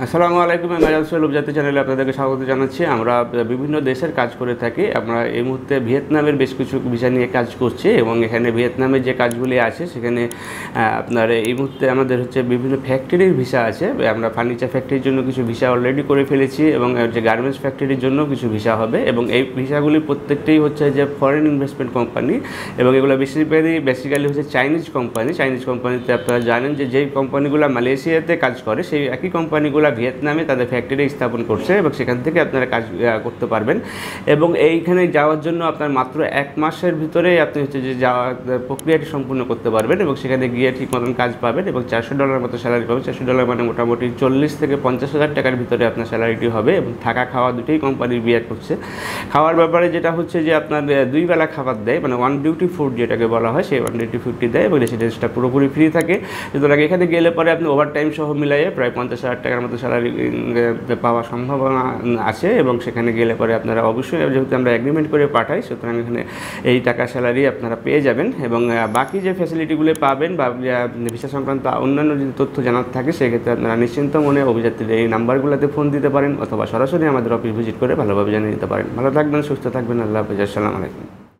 আসসালামু আলাইকুম। আমি আজাদ সোহেল উপজাতি চ্যানেলে আপনাদেরকে স্বাগত জানাচ্ছি। আমরা বিভিন্ন দেশের কাজ করে থাকি। আমরা এই মুহূর্তে ভিয়েতনামের বেশ কিছু ভিসা নিয়ে কাজ করছি এবং এখানে ভিয়েতনামের যে কাজগুলি আছে সেখানে আপনার এই মুহূর্তে আমাদের হচ্ছে বিভিন্ন ফ্যাক্টরির ভিসা আছে। আমরা ফার্নিচার ফ্যাক্টরির জন্য কিছু ভিসা অলরেডি করে ফেলেছি এবং যে গার্মেন্টস ফ্যাক্টরির জন্য কিছু ভিসা হবে এবং এই ভিসাগুলি প্রত্যেকটাই হচ্ছে যে ফরেন ইনভেস্টমেন্ট কোম্পানি এবং এগুলো বেসিক্যালি হচ্ছে চাইনিজ কোম্পানিতে আপনারা জানেন যে যেই কোম্পানিগুলো মালয়েশিয়াতে কাজ করে সেই একই কোম্পানিগুলো ভিয়েতনামে তাদের ফ্যাক্টরি স্থাপন করছে এবং সেখান থেকে আপনারা কাজ করতে পারবেন এবং এইখানে যাওয়ার জন্য আপনার মাত্র 1 মাসের ভিতরেই আপনি হচ্ছে যে যাওয়া প্রক্রিয়াটি সম্পূর্ণ করতে পারবেন এবং সেখানে গিয়ে ঠিক মতন কাজ পাবেন এবং $400 মতো স্যালারি পাবেন। $400 মানে মোটামুটি 40 থেকে 50,000 টাকার ভিতরে আপনার স্যালারিটি হবে এবং থাকা খাওয়া দুটোই কোম্পানির বিয়ার করছে। খাওয়ার ব্যাপারে যেটা হচ্ছে যে আপনার 2 বেলা খাবার দেয়, মানে ওয়ান ডিউটি ফুড যেটাকে বলা হয়, সেই ওয়ান ডিউটি ফুডটি দেয় এবং রেসিডেন্সটা পুরোপুরি ফ্রি থাকে। সুতরাং এখানে গেলে পরে আপনি ওভারটাইম সহ মিলাইয়ে প্রায় 50,000 টাকার মতো স্যালারি পাওয়ার সম্ভাবনা আছে এবং সেখানে গেলে পরে আপনারা অবশ্যই, যেহেতু আমরা এগ্রিমেন্ট করে পাঠাই, সুতরাং এখানে এই টাকা স্যালারি আপনারা পেয়ে যাবেন এবং বাকি যে ফ্যাসিলিটিগুলো পাবেন বা ভিসা সংক্রান্ত অন্যান্য যদি তথ্য জানার থাকে সেক্ষেত্রে আপনারা নিশ্চিন্ত মনে অভিযাত্রীদের এই নাম্বারগুলোতে ফোন দিতে পারেন অথবা সরাসরি আমাদের অফিস ভিজিট করে ভালোভাবে জানিয়ে দিতে পারেন। ভালো থাকবেন, সুস্থ থাকবেন। আল্লাহ হাফেজ। আসসালামু আলাইকুম।